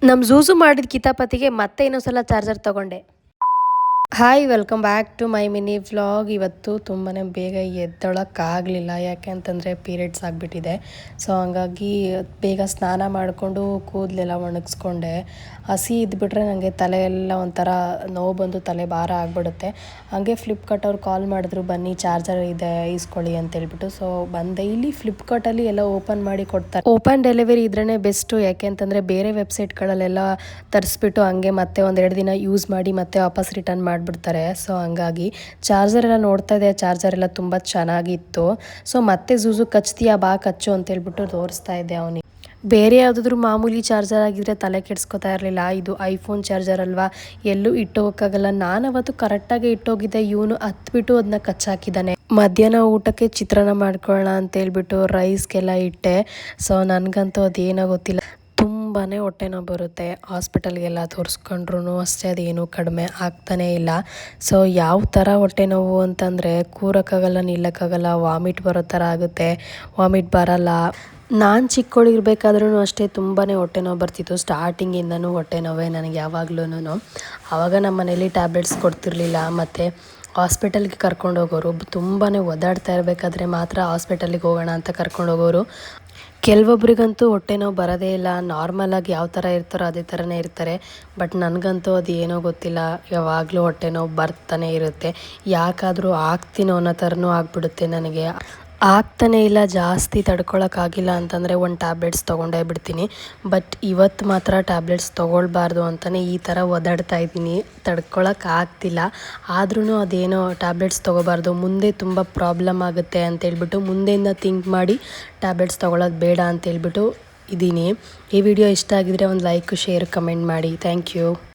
ನಮ್ಮ ಝೂಝು ಮಾಡಿದ ಕಿತಾಪತಿಗೆ ಮತ್ತೆ ಇನ್ನೊಂದ್ಸಲ ಚಾರ್ಜರ್ ತಗೊಂಡೆ. Hi welcome back to my mini vlog. ಇವತ್ತು ತುಂಬಾ ಬೇಗ ಎದ್ದೊಳಕ್ಕಾಗಲಿಲ್ಲ, ಯಾಕೆ ಅಂತಂದರೆ ಪೀರಿಯಡ್ಸ್ ಆಗಿಬಿಟ್ಟಿದೆ. ಸೊ ಹಂಗಾಗಿ ಬೇಗ ಸ್ನಾನ ಮಾಡಿಕೊಂಡು ಕೂದಲೆಲ್ಲ ಒಣಗಿಸ್ಕೊಂಡೆ. ಹಸಿ ಇದ್ಬಿಟ್ರೆ ನನಗೆ ತಲೆ ಎಲ್ಲ ಒಂಥರ ನೋವು ಬಂದು ತಲೆ ಭಾರ ಆಗಿಬಿಡುತ್ತೆ. ಹಾಗೆ ಫ್ಲಿಪ್ಕಾರ್ಟ್ ಅವ್ರು ಕಾಲ್ ಮಾಡಿದ್ರು, ಬನ್ನಿ ಚಾರ್ಜರ್ ಇದೆ ಇಸ್ಕೊಳ್ಳಿ ಅಂತೇಳ್ಬಿಟ್ಟು. ಸೊ ಬಂದೆ. ಇಲ್ಲಿ ಫ್ಲಿಪ್ಕಾರ್ಟಲ್ಲಿ ಎಲ್ಲ ಓಪನ್ ಮಾಡಿ ಕೊಡ್ತಾರೆ. ಓಪನ್ ಡೆಲಿವರಿ ಇದ್ರೇ ಬೆಸ್ಟು, ಯಾಕೆ ಅಂತಂದರೆ ಬೇರೆ ವೆಬ್ಸೈಟ್ಗಳಲ್ಲೆಲ್ಲ ತರಿಸ್ಬಿಟ್ಟು ಹಂಗೆ ಮತ್ತೆ ಒಂದೆರಡು ದಿನ ಯೂಸ್ ಮಾಡಿ ಮತ್ತೆ ವಾಪಸ್ ರಿಟರ್ನ್ ಮಾಡಿಬಿಡ್ತಾರೆ. ಸೊ ಹಂಗಾಗಿ ಚಾರ್ಜರ್ ಎಲ್ಲ ನೋಡ್ತಾ ಇದೆ, ಚಾರ್ಜರ್ ಎಲ್ಲ ತುಂಬ ಚೆನ್ನಾಗಿತ್ತು. ಸೊ ಮತ್ತೆ ಝೂಝು ಕಚ್ತೀಯಾ, ಬಾ ಕಚ್ಚು ಅಂತೇಳ್ಬಿಟ್ಟು ತೋರಿಸ್ತಾ ಇದ್ದೆ ಅವನಿಗೆ. ಬೇರೆ ಯಾವುದಾದ್ರೂ ಮಾಮೂಲಿ ಚಾರ್ಜರ್ ಆಗಿದ್ರೆ ತಲೆ ಕೆಡಿಸ್ಕೊತಾ ಇರಲಿಲ್ಲ. ಇದು ಐಫೋನ್ ಚಾರ್ಜರ್ ಅಲ್ವಾ, ಎಲ್ಲೂ ಇಟ್ಟೋಗೋಕ್ಕಾಗಲ್ಲ. ನಾನು ಅವತ್ತು ಕರೆಕ್ಟಾಗಿ ಇಟ್ಟೋಗಿದ್ದೆ, ಇವನು ಹತ್ಬಿಟ್ಟು ಅದನ್ನ ಕಚ್ಚಾಕಿದ್ದಾನೆ. ಮಧ್ಯಾಹ್ನ ಊಟಕ್ಕೆ ಚಿತ್ರಾನ್ನ ಮಾಡ್ಕೊಳ್ಳೋಣ ಅಂತೇಳ್ಬಿಟ್ಟು ರೈಸ್ಗೆಲ್ಲ ಇಟ್ಟೆ. ಸೊ ನನಗಂತೂ ಅದೇನೋ ಗೊತ್ತಿಲ್ಲ, ತುಂಬಾ ಹೊಟ್ಟೆ ನೋವು ಬರುತ್ತೆ. ಹಾಸ್ಪಿಟಲ್ಗೆಲ್ಲ ತೋರಿಸ್ಕೊಂಡ್ರು ಅಷ್ಟೇ ಅದೇನು ಕಡಿಮೆ ಆಗ್ತಾನೇ ಇಲ್ಲ. ಸೊ ಯಾವ ಥರ ಹೊಟ್ಟೆ ನೋವು ಅಂತಂದರೆ ಕೂರೋಕ್ಕಾಗಲ್ಲ, ನಿಲ್ಲಕ್ಕಾಗಲ್ಲ, ವಾಮಿಟ್ ಬರೋ ಥರ ಆಗುತ್ತೆ. ವಾಮಿಟ್ ಬರಲ್ಲ. ನಾನು ಚಿಕ್ಕವಳಿರ್ಬೇಕಾದ್ರೂ ಅಷ್ಟೇ ತುಂಬಾ ಹೊಟ್ಟೆ ನೋವು ಬರ್ತಿತ್ತು. ಸ್ಟಾರ್ಟಿಂಗಿಂದನೂ ಹೊಟ್ಟೆ ನೋವೇ ನನಗೆ ಯಾವಾಗ್ಲೂ. ಆವಾಗ ನಮ್ಮ ಮನೇಲಿ ಟ್ಯಾಬ್ಲೆಟ್ಸ್ ಕೊಡ್ತಿರ್ಲಿಲ್ಲ. ಮತ್ತು ಹಾಸ್ಪಿಟಲ್ಗೆ ಕರ್ಕೊಂಡು ಹೋಗೋರು, ತುಂಬಾ ಒದ್ದಾಡ್ತಾ ಇರಬೇಕಾದ್ರೆ ಮಾತ್ರ ಹಾಸ್ಪಿಟಲಿಗೆ ಹೋಗೋಣ ಅಂತ ಕರ್ಕೊಂಡು ಹೋಗೋರು. ಕೆಲವೊಬ್ರಿಗಂತೂ ಹೊಟ್ಟೆ ನೋವು ಬರೋದೇ ಇಲ್ಲ, ನಾರ್ಮಲಾಗಿ ಯಾವ ಥರ ಇರ್ತಾರೋ ಅದೇ ಥರನೇ ಇರ್ತಾರೆ. ಬಟ್ ನನಗಂತೂ ಅದು ಏನೋ ಗೊತ್ತಿಲ್ಲ, ಯಾವಾಗಲೂ ಹೊಟ್ಟೆ ನೋವು ಬರ್ತಾನೆ ಇರುತ್ತೆ. ಯಾಕಾದರೂ ಆಗ್ತೀನೋ ಅನ್ನೋ ಥರನೂ ಆಗಿಬಿಡುತ್ತೆ ನನಗೆ. ಆಗ್ತಾನೇ ಇಲ್ಲ, ಜಾಸ್ತಿ ತಡ್ಕೊಳಕ್ಕಾಗಿಲ್ಲ ಅಂತಂದರೆ ಒಂದು ಟ್ಯಾಬ್ಲೆಟ್ಸ್ ತೊಗೊಂಡೇ ಬಿಡ್ತೀನಿ. ಬಟ್ ಇವತ್ತು ಮಾತ್ರ ಟ್ಯಾಬ್ಲೆಟ್ಸ್ ತೊಗೊಳ್ಬಾರ್ದು ಅಂತಲೇ ಈ ಥರ ಒದ್ದಾಡ್ತಾ ಇದ್ದೀನಿ. ತಡ್ಕೊಳಕ್ಕಾಗ್ತಿಲ್ಲ, ಆದ್ರೂ ಅದೇನೋ ಟ್ಯಾಬ್ಲೆಟ್ಸ್ ತೊಗೋಬಾರ್ದು, ಮುಂದೆ ತುಂಬ ಪ್ರಾಬ್ಲಮ್ ಆಗುತ್ತೆ ಅಂತೇಳ್ಬಿಟ್ಟು ಮುಂದೆಯಿಂದ ಥಿಂಕ್ ಮಾಡಿ ಟ್ಯಾಬ್ಲೆಟ್ಸ್ ತೊಗೊಳೋದು ಬೇಡ ಅಂತೇಳ್ಬಿಟ್ಟು ಇದ್ದೀನಿ. ಈ ವಿಡಿಯೋ ಇಷ್ಟ ಆಗಿದರೆ ಒಂದು ಲೈಕ್, ಶೇರ್, ಕಮೆಂಟ್ ಮಾಡಿ. Thank you.